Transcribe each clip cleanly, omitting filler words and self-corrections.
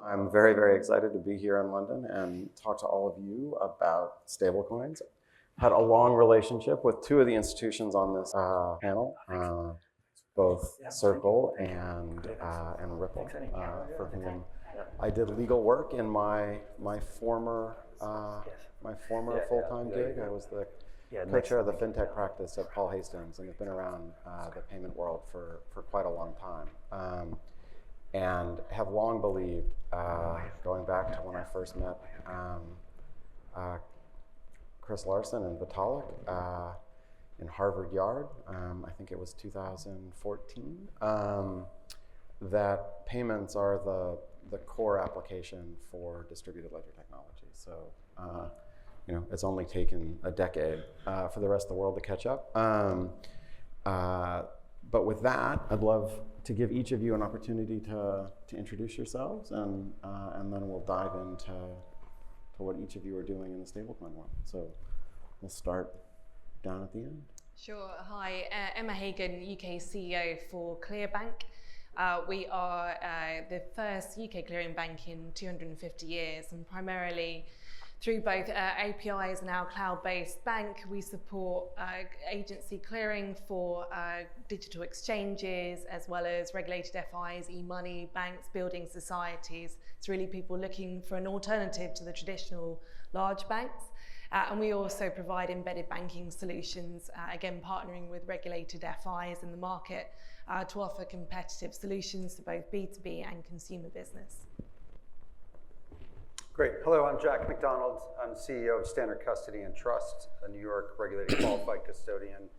I'm very, very excited to be here in London and talk to all of you about stablecoins. Had a long relationship with two of the institutions on this panel, both Circle and Ripple, for whom I did legal work in my former full-time gig. I was the co-chair of the fintech practice at Paul Hastings, and have been around the payment world for quite a long time. And have long believed, going back to when I first met Chris Larson and Vitalik in Harvard Yard, I think it was 2014, that payments are the core application for distributed ledger technology. So, it's only taken a decade for the rest of the world to catch up. But with that, I'd love to give each of you an opportunity to introduce yourselves, and then we'll dive into what each of you are doing in the stablecoin world. So we'll start down at the end. Sure. Hi, Emma Hagan, UK CEO for Clearbank. We are the first UK clearing bank in 250 years, and primarily through both APIs and our cloud-based bank, we support agency clearing for digital exchanges, as well as regulated FIs, e-money, banks, building societies. It's really people looking for an alternative to the traditional large banks. And we also provide embedded banking solutions, again, partnering with regulated FIs in the market to offer competitive solutions to both B2B and consumer business. Great. Hello, I'm Jack McDonald. I'm CEO of Standard Custody and Trust, a New York regulated qualified custodian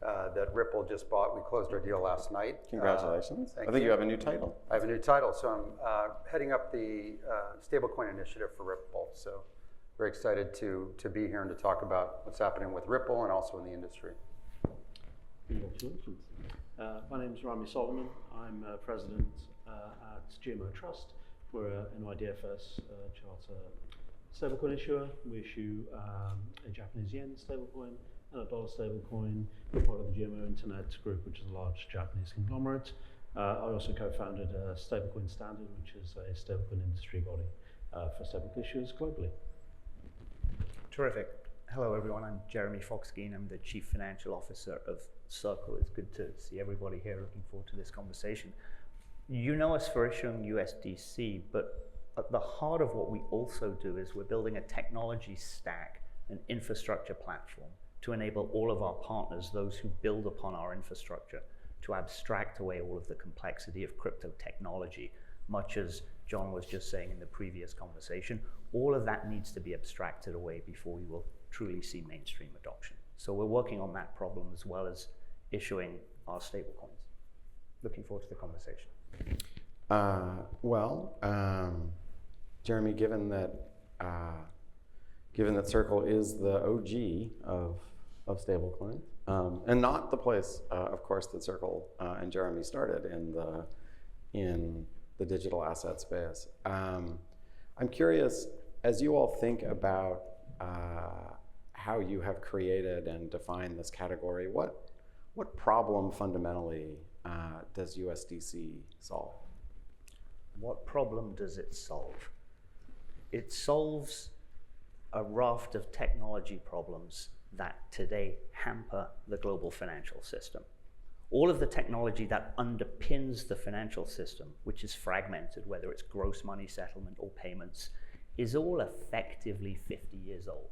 that Ripple just bought. We closed our deal last night. Congratulations. I think you have a new title. I have a new title. So I'm heading up the stablecoin initiative for Ripple. So very excited to be here and to talk about what's happening with Ripple and also in the industry. Congratulations. My name is Rami Solomon. I'm president at GMO Trust. We're an IDFS charter stablecoin issuer. We issue a Japanese yen stablecoin and a dollar stablecoin. We're part of the GMO Internet Group, which is a large Japanese conglomerate. I also co-founded Stablecoin Standard, which is a stablecoin industry body for stablecoin issuers globally. Terrific. Hello, everyone. I'm Jeremy Fox-Geen. I'm the Chief Financial Officer of Circle. It's good to see everybody here. Looking forward to this conversation. You know us for issuing USDC, but at the heart of what we also do is we're building a technology stack, an infrastructure platform to enable all of our partners, those who build upon our infrastructure, to abstract away all of the complexity of crypto technology. Much as John was just saying in the previous conversation, all of that needs to be abstracted away before we will truly see mainstream adoption. So we're working on that problem as well as issuing our stablecoins. Looking forward to the conversation. Jeremy, given that Circle is the OG of stablecoins, and not the place, of course, that Circle and Jeremy started in the digital asset space. I'm curious, as you all think about how you have created and defined this category, what problem fundamentally does USDC solve? What problem does it solve? It solves a raft of technology problems that today hamper the global financial system. All of the technology that underpins the financial system, which is fragmented, whether it's gross money settlement or payments, is all effectively 50 years old.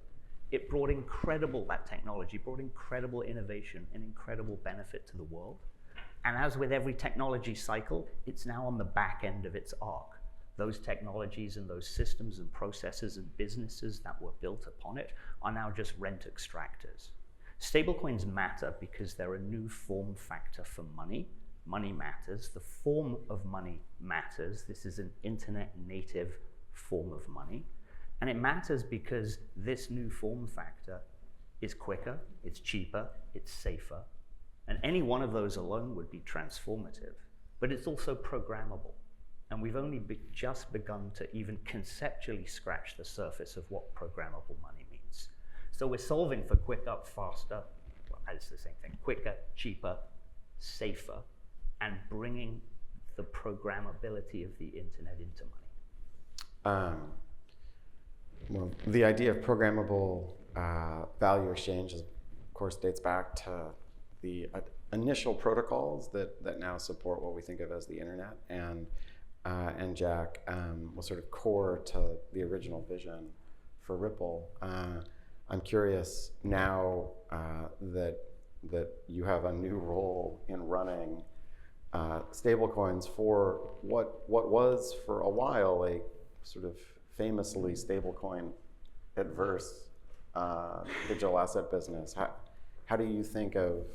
That technology brought incredible innovation and incredible benefit to the world. And as with every technology cycle, it's now on the back end of its arc. Those technologies and those systems and processes and businesses that were built upon it are now just rent extractors. Stablecoins matter because they're a new form factor for money. Money matters. The form of money matters. This is an internet native form of money. And it matters because this new form factor is quicker, it's cheaper, it's safer. And any one of those alone would be transformative. But it's also programmable. And we've only just begun to even conceptually scratch the surface of what programmable money means. So we're solving for quicker, faster, well, it's the same thing, quicker, cheaper, safer, and bringing the programmability of the internet into money. well, the idea of programmable value exchange, of course, dates back to the initial protocols that now support what we think of as the internet, and Jack was sort of core to the original vision for Ripple. I'm curious now that you have a new role in running stablecoins for what was for a while a sort of famously stablecoin adverse digital asset business. How do you think of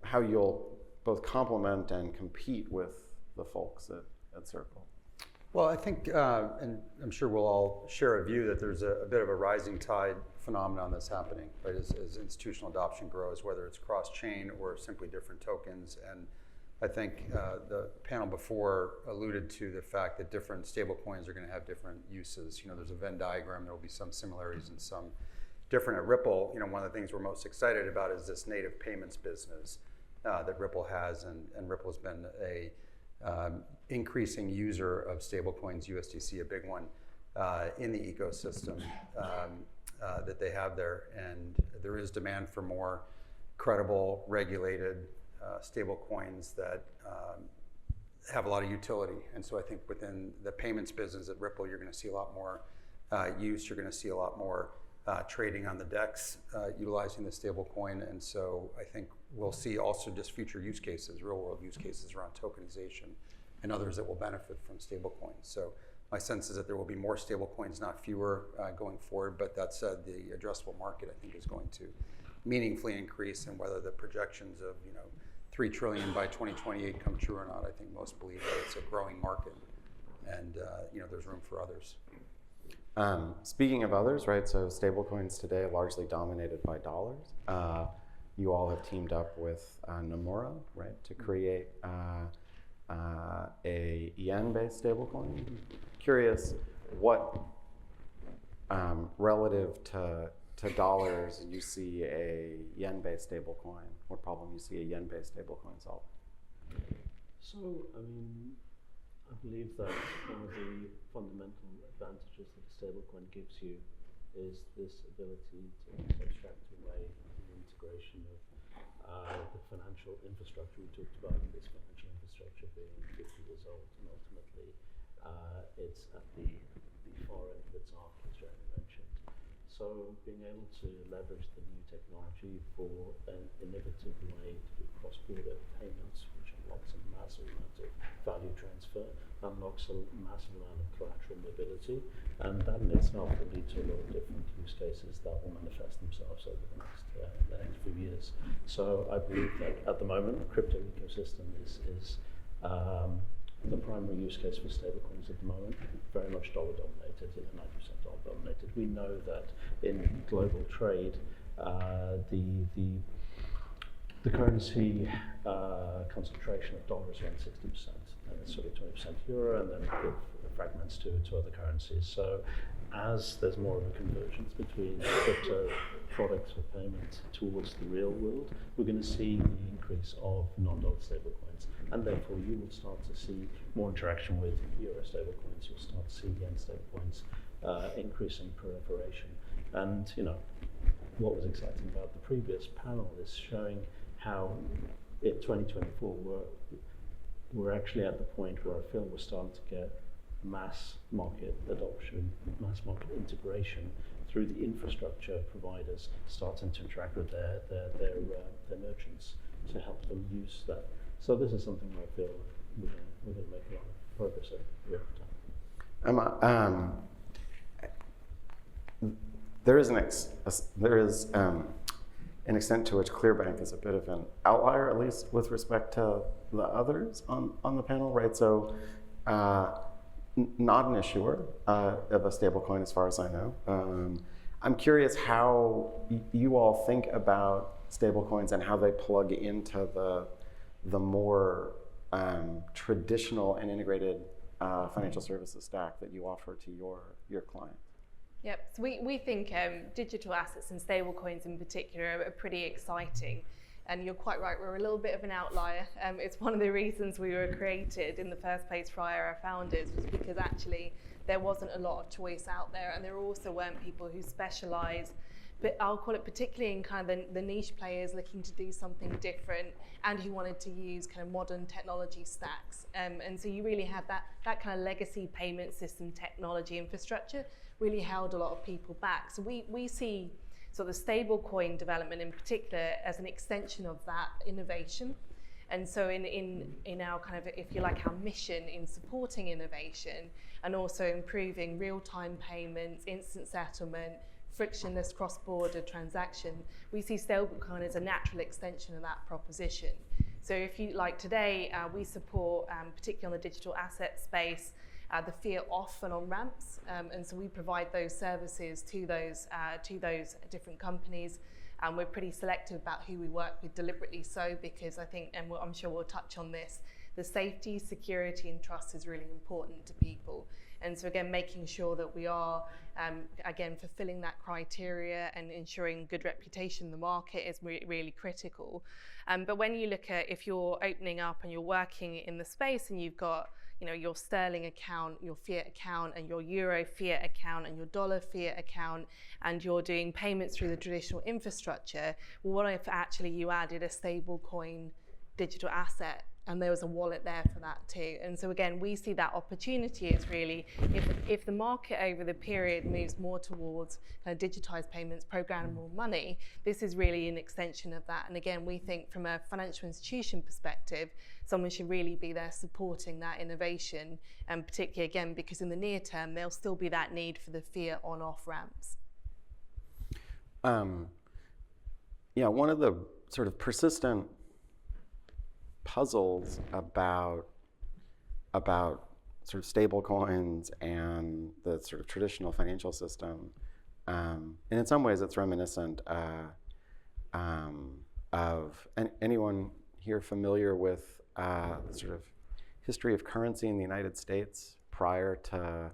how you'll both complement and compete with the folks at Circle? Well, I think, and I'm sure we'll all share a view that there's a bit of a rising tide phenomenon that's happening, right, as institutional adoption grows, whether it's cross-chain or simply different tokens. And I think the panel before alluded to the fact that different stablecoins are going to have different uses. You know, there's a Venn diagram. There will be some similarities and some different. At Ripple, you know, one of the things we're most excited about is this native payments business that Ripple has, and Ripple has been a increasing user of stablecoins, USDC, a big one, in the ecosystem that they have there. And there is demand for more credible, regulated stablecoins that have a lot of utility. And so I think within the payments business at Ripple, you're going to see a lot more use. You're going to see a lot more trading on the DEX utilizing the stablecoin. And so I think we'll see also just future use cases, real world use cases around tokenization and others that will benefit from stablecoins. So my sense is that there will be more stablecoins, not fewer, going forward. But that said, the addressable market, I think, is going to meaningfully increase. And whether the projections of, you know, $3 trillion by 2028 come true or not, I think most believe that it's a growing market, and you know, there's room for others. Speaking of others, right, so stablecoins today are largely dominated by dollars. You all have teamed up with Nomura, right, to create a yen-based stablecoin. Curious what, relative to dollars, you see a yen-based stablecoin, what problem you see a yen-based stablecoin solve? So, I mean, I believe that one of the fundamental advantages that a stablecoin gives you is this ability to abstract away the integration of the financial infrastructure. We talked about this financial infrastructure being 50 years old, and ultimately it's at the far end of its arc, as Jeremy mentioned. So being able to leverage the new technology for an innovative way to do cross-border payments, which unlocks a massive amount of value transfer, unlocks a massive amount of collateral mobility, and that in itself will lead to a lot of different use cases that will manifest themselves over the next few years. So I believe that at the moment, the crypto ecosystem is the primary use case for stablecoins at the moment, very much dollar dominated, 90% dollar dominated. We know that in global trade, the currency concentration of dollar is around 60%, and it's sort of 20% euro, and then it fragments to other currencies. So as there's more of a convergence between crypto products for payment towards the real world, we're going to see the increase of non-dollar stablecoins, and therefore you will start to see more interaction with euro stablecoins. You'll start to see yen stablecoins increasing proliferation. And you know, what was exciting about the previous panel is showing how in 2024 we're actually at the point where I feel we're starting to get mass market adoption, mass market integration through the infrastructure providers starting to interact with their merchants to help them use that. So this is something I feel we're going to make a lot of progress over time. There is an extent to which Clearbank is a bit of an outlier, at least with respect to the others on the panel, right? So not an issuer of a stablecoin as far as I know. I'm curious how you all think about stablecoins and how they plug into the more traditional and integrated financial services stack that you offer to your clients. Yep, so we think digital assets and stablecoins in particular are pretty exciting And you're quite right, we're a little bit of an outlier. It's one of the reasons we were created in the first place prior our founders, was because actually there wasn't a lot of choice out there, and there also weren't people who specialize, but I'll call it particularly in kind of the niche players looking to do something different and who wanted to use kind of modern technology stacks. And so you really had that kind of legacy payment system technology infrastructure really held a lot of people back. So we see sort of the stablecoin development in particular as an extension of that innovation. And so in our kind of, if you like, our mission in supporting innovation and also improving real-time payments, instant settlement, frictionless cross-border transaction, we see stablecoin as a natural extension of that proposition. So if you like today, we support, particularly on the digital asset space, the fiat off and on ramps, and so we provide those services to those different companies. And we're pretty selective about who we work with, deliberately so, because I think, and I'm sure we'll touch on this, the safety, security, and trust is really important to people. And so again, making sure that we are, again, fulfilling that criteria and ensuring good reputation in the market is really critical. But when you look at, if you're opening up and you're working in the space and you've got, you know, your sterling account, your fiat account, and your euro fiat account, and your dollar fiat account, and you're doing payments through the traditional infrastructure, well, what if actually you added a stable coin digital asset and there was a wallet there for that too? And so again, we see that opportunity is really, if the market over the period moves more towards kind of digitized payments, programmable money, this is really an extension of that. And again, we think from a financial institution perspective, someone should really be there supporting that innovation, and particularly again, because in the near term, there'll still be that need for the fiat on-off ramps. Yeah, one of the sort of persistent puzzles about sort of stable coins and the sort of traditional financial system, and in some ways it's reminiscent of anyone here familiar with the sort of history of currency in the United States prior to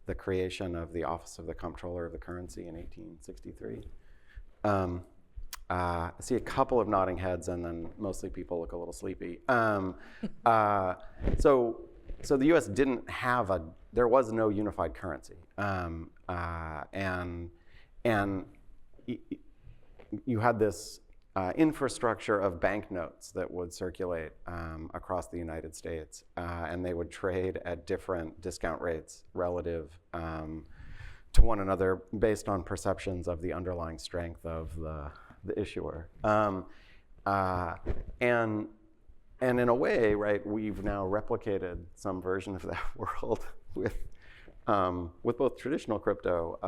the creation of the Office of the Comptroller of the Currency in 1863. I see a couple of nodding heads, and then mostly people look a little sleepy. So the U.S. didn't have there was no unified currency, and you had this infrastructure of banknotes that would circulate across the United States, and they would trade at different discount rates relative to one another based on perceptions of the underlying strength of the issuer. And in a way, right, we've now replicated some version of that world with both traditional crypto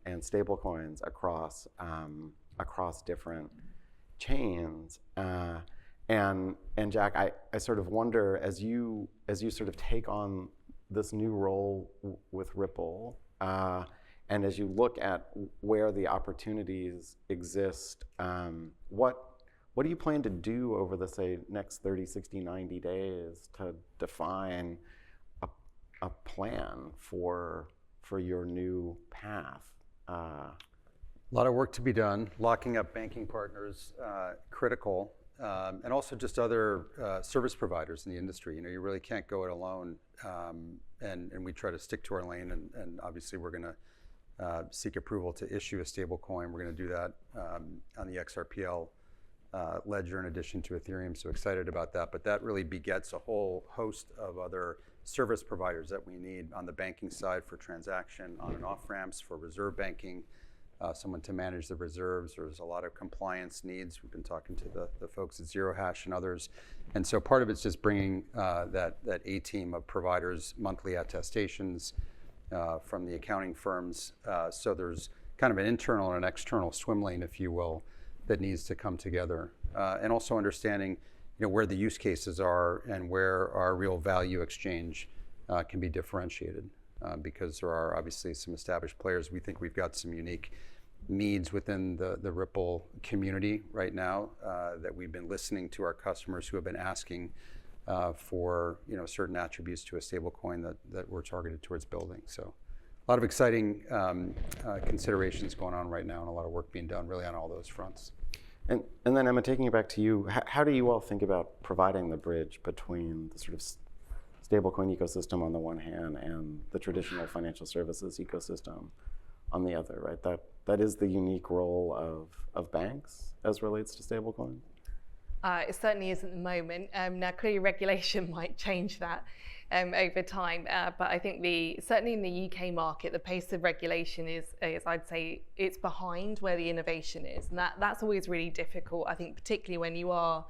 and stable coins across different chains. And Jack, I sort of wonder, as you sort of take on this new role with Ripple, and as you look at where the opportunities exist, what do you plan to do over the, say, next 30, 60, 90 days to define a plan for your new path? A lot of work to be done. Locking up banking partners, critical, and also just other service providers in the industry. You know, you really can't go it alone, and we try to stick to our lane. And obviously, we're going to seek approval to issue a stable coin. We're going to do that on the XRPL ledger in addition to Ethereum. So excited about that. But that really begets a whole host of other service providers that we need on the banking side for transaction, on and off ramps, for reserve banking, someone to manage the reserves. There's a lot of compliance needs. We've been talking to the folks at Zero Hash and others. And so part of it's just bringing that A-team of providers, monthly attestations from the accounting firms. So there's kind of an internal and an external swim lane, if you will, that needs to come together. And also understanding, you know, where the use cases are and where our real value exchange can be differentiated. Because there are obviously some established players. We think we've got some unique needs within the Ripple community right now that we've been listening to our customers who have been asking for, you know, certain attributes to a stablecoin that we're targeted towards building. So a lot of exciting considerations going on right now, and a lot of work being done really on all those fronts. And then Emma, taking it back to you, how do you all think about providing the bridge between the sort of stablecoin ecosystem on the one hand and the traditional financial services ecosystem on the other, right? That is the unique role of banks as relates to stablecoins. It certainly is at the moment. Now, clearly, regulation might change that over time, but I think certainly in the UK market, the pace of regulation is I'd say, it's behind where the innovation is, and that's always really difficult. I think particularly when you are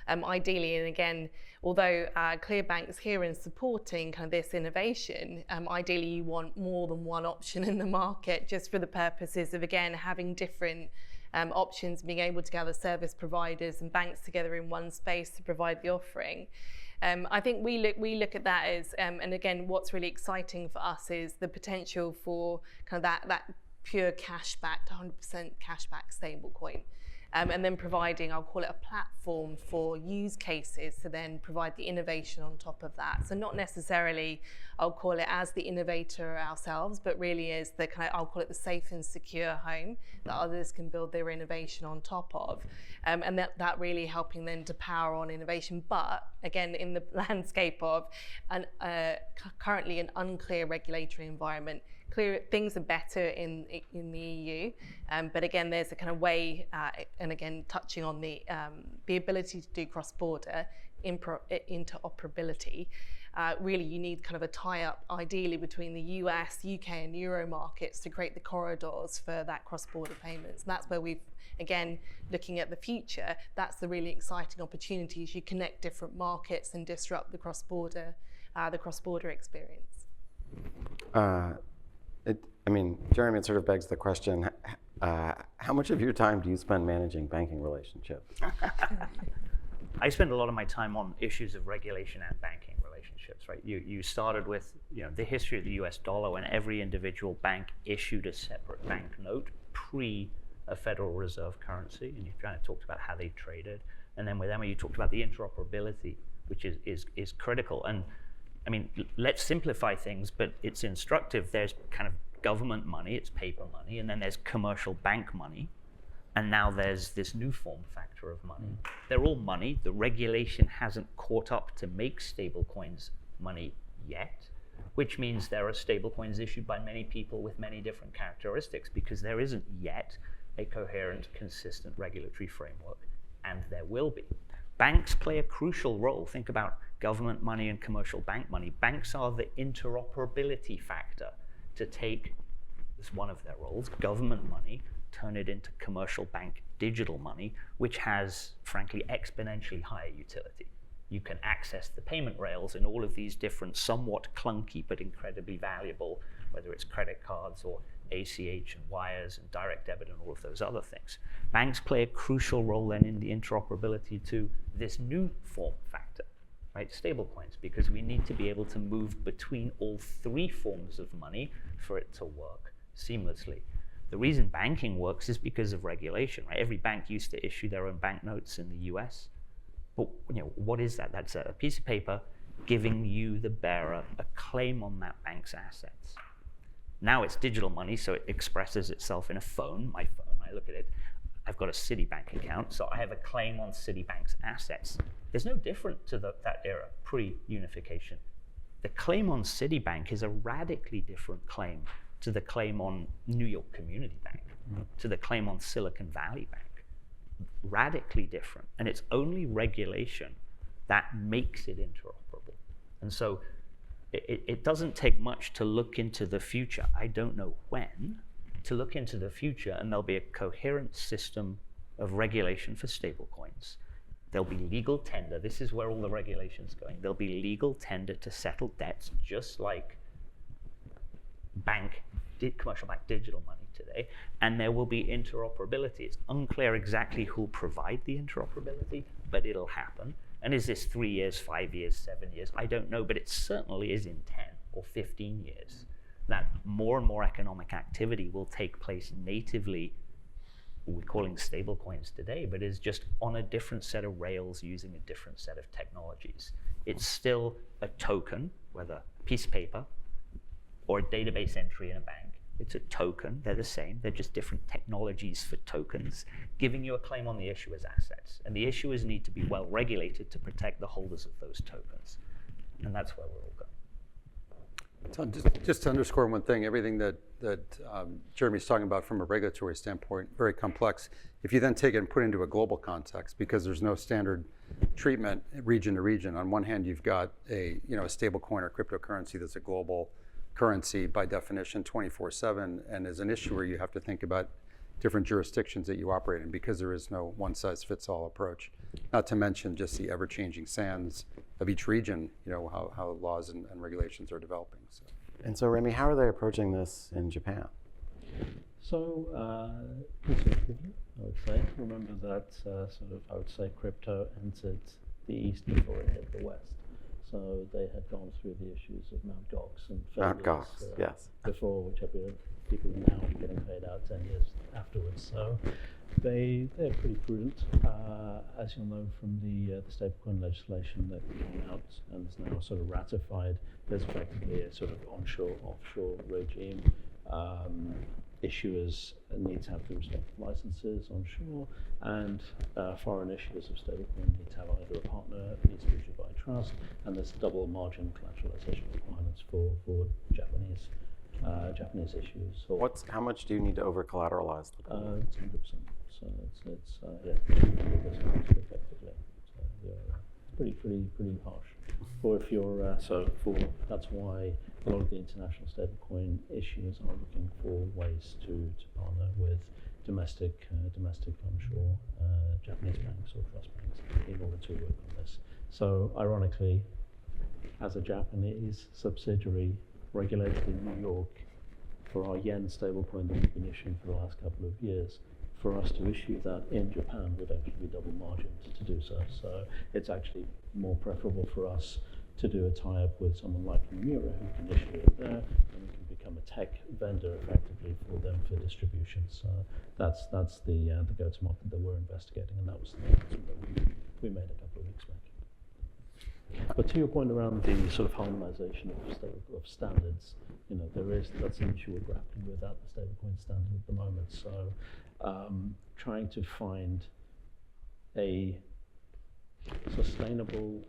ideally, and again, although Clearbank is here in supporting kind of this innovation, ideally you want more than one option in the market, just for the purposes of again having different options, being able to gather service providers and banks together in one space to provide the offering. I think we look at that as, and again, what's really exciting for us is the potential for kind of that pure cashback, 100% cashback stablecoin. And then providing, I'll call it a platform for use cases to then provide the innovation on top of that. So not necessarily, I'll call it as the innovator ourselves, but really as the kind of, I'll call it the safe and secure home that others can build their innovation on top of. And that really helping then to power on innovation. But again, in the landscape of currently an unclear regulatory environment, clear things are better in the EU, but again, there's a kind of way, and again, touching on the ability to do cross-border interoperability. Really, you need kind of a tie-up, ideally, between the US, UK, and Euro markets to create the corridors for that cross-border payments. And that's where we've, again, looking at the future, that's the really exciting opportunities. You connect different markets and disrupt the cross-border experience. Jeremy, it sort of begs the question, how much of your time do you spend managing banking relationships? I spend a lot of my time on issues of regulation and banking relationships, right? You started with the history of the US dollar when every individual bank issued a separate banknote pre a Federal Reserve currency, and you kind of talked about how they traded. And then with Emma, you talked about the interoperability, which is critical. And I mean, let's simplify things, but it's instructive. There's kind of government money, it's paper money, and then there's commercial bank money. And now there's this new form factor of money. They're all money. The regulation hasn't caught up to make stablecoins money yet, which means there are stablecoins issued by many people with many different characteristics because there isn't yet a coherent, consistent regulatory framework, and there will be. Banks play a crucial role. Think about government money and commercial bank money. Banks are the interoperability factor to take, as one of their roles, government money, turn it into commercial bank digital money, which has, frankly, exponentially higher utility. You can access the payment rails in all of these different, somewhat clunky but incredibly valuable, whether it's credit cards or ACH and wires and direct debit and all of those other things. Banks play a crucial role then in the interoperability to this new form factor, right? Stablecoins, because we need to be able to move between all three forms of money for it to work seamlessly. The reason banking works is because of regulation, right? Every bank used to issue their own banknotes in the US. But what is that? That's a piece of paper giving you, the bearer, a claim on that bank's assets. Now it's digital money, so it expresses itself in a phone, my phone, I look at it. I've got a Citibank account, so I have a claim on Citibank's assets. There's no different to that era, pre-unification. The claim on Citibank is a radically different claim to the claim on New York Community Bank, to the claim on Silicon Valley Bank. Radically different. And it's only regulation that makes it interoperable. And so it doesn't take much to look into the future. I don't know when, to look into the future, and there'll be a coherent system of regulation for stablecoins. There'll be legal tender. This is where all the regulation's going. There'll be legal tender to settle debts, just like commercial bank digital money today, and there will be interoperability. It's unclear exactly who'll provide the interoperability, but it'll happen. And is this 3 years, 5 years, 7 years? I don't know, but it certainly is in 10 or 15 years that more and more economic activity will take place natively. We're calling stablecoins today, but is just on a different set of rails using a different set of technologies. It's still a token, whether a piece of paper or a database entry in a bank, It's a token. They're the same. They're just different technologies for tokens, giving you a claim on the issuer's assets. And the issuers need to be well regulated to protect the holders of those tokens. And that's where we're all going. So just to underscore one thing, everything that Jeremy's talking about from a regulatory standpoint, very complex. If you then take it and put it into a global context, because there's no standard treatment region to region. On one hand, you've got a stable coin or cryptocurrency that's a global currency by definition 24/7, and as an issuer, you have to think about different jurisdictions that you operate in because there is no one-size-fits-all approach. Not to mention just the ever-changing sands of each region, how laws and regulations are developing. So. And so, Remy, how are they approaching this in Japan? So, conservatively, I would say. Remember that I would say crypto entered the East before it hit the West. So they had gone through the issues of Mt. Gox and Mt. Gox, yes. Before, which people now are getting paid out 10 years afterwards. So they're pretty prudent, as you'll know from the stablecoin legislation that came out and is now sort of ratified. There's effectively a sort of onshore, offshore regime. Issuers need to have the respective licenses onshore, and foreign issuers of stablecoin need to have either a partner, needs to be issued by a trust, and there's double margin collateralization requirements for Japanese issues. How much do you need to over collateralize the coin? It's 100%. So it's 100% effectively. So pretty harsh. Or if you're that's why a lot of the international stablecoin issuers are looking for ways to partner with domestic onshore Japanese banks or trust banks in order to work on this. So ironically, as a Japanese subsidiary regulated in New York, for our yen stablecoin that we've been issuing for the last couple of years, for us to issue that in Japan would actually be double margined to do so. So it's actually more preferable for us to do a tie-up with someone like Nomura who can issue it there, and we can become a tech vendor effectively for them for distribution. So that's the go-to-market that we're investigating, and that was the announcement that we made a couple of weeks back. But to your point around the sort of harmonization of standards, that's an issue we're grappling with at the stablecoin standard at the moment. So trying to find a sustainable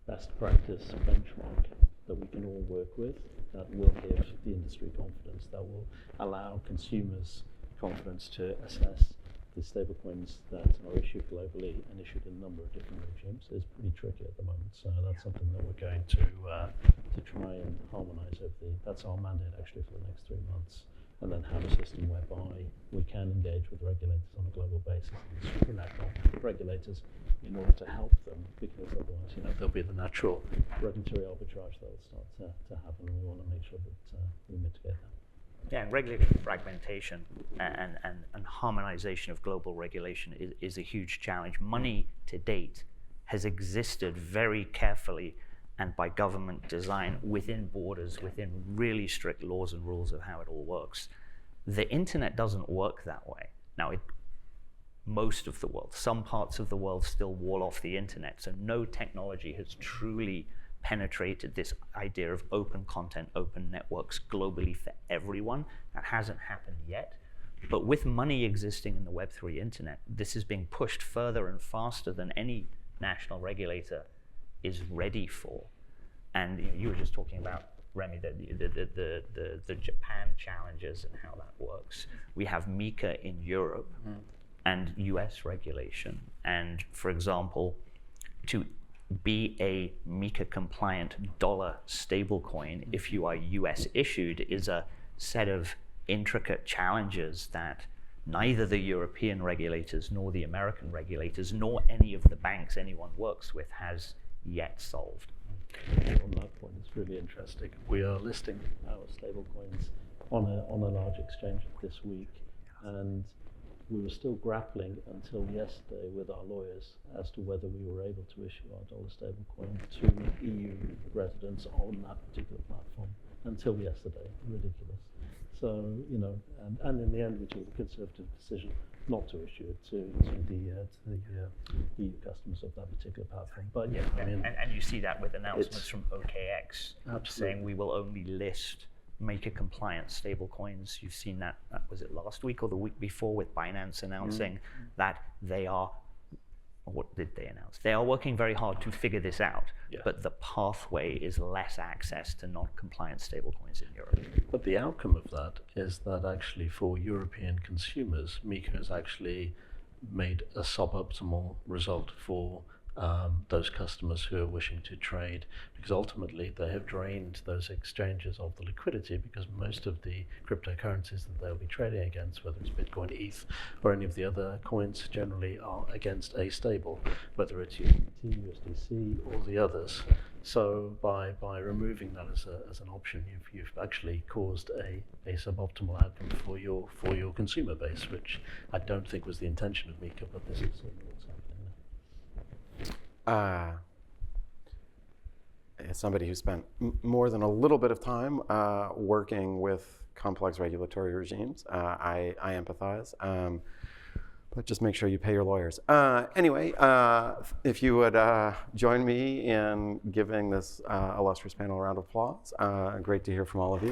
best practice benchmark that we can all work with, that will give the industry confidence, that will allow consumers confidence to assess the stablecoins that are issued globally and issued in a number of different regimes is pretty tricky at the moment. So that's something that we're going to try and harmonise that's our mandate actually for the next 3 months, and then have a system whereby we can engage with regulators on a global basis, and supranational regulators, in order to help them, because otherwise, there'll be the natural regulatory arbitrage that will start to happen, and we want to make sure that we mitigate that. Yeah, and regulatory fragmentation and harmonization of global regulation is a huge challenge. Money to date has existed very carefully and by government design within borders, within really strict laws and rules of how it all works. The internet doesn't work that way. Now, most of the world, some parts of the world still wall off the internet, so no technology has truly penetrated this idea of open content, open networks globally for everyone. That hasn't happened yet. But with money existing in the Web3 internet, this is being pushed further and faster than any national regulator is ready for. And you were just talking about, Remy, the Japan challenges and how that works. We have MiCA in Europe and US regulation. And for example, to be a MiCA compliant dollar stablecoin, if you are US issued, is a set of intricate challenges that neither the European regulators nor the American regulators nor any of the banks anyone works with has yet solved. On that point, it's really interesting. We are listing our stablecoins on a large exchange this week, and we were still grappling until yesterday with our lawyers as to whether we were able to issue our dollar stablecoin to EU residents on that particular platform until yesterday. Ridiculous. So, and in the end, we took the conservative decision not to issue it to the EU customers of that particular platform. But yeah, and you see that with announcements from OKX saying we will only list MiCA compliant stablecoins. You've seen that, was it last week or the week before, with Binance announcing that they are, what did they announce? They are working very hard to figure this out, but the pathway is less access to non-compliant stablecoins in Europe. But the outcome of that is that actually for European consumers, MiCA has actually made a suboptimal result for those customers who are wishing to trade, because ultimately they have drained those exchanges of the liquidity, because most of the cryptocurrencies that they'll be trading against, whether it's Bitcoin, ETH, or any of the other coins, generally are against a stable, whether it's USDT, USDC, or the others. So by removing that as an option, you've actually caused a suboptimal outcome for your consumer base, which I don't think was the intention of MiCA, but this is what's happening. As somebody who spent more than a little bit of time working with complex regulatory regimes, I empathize. But just make sure you pay your lawyers. Anyway, if you would join me in giving this illustrious panel a round of applause. Great to hear from all of you.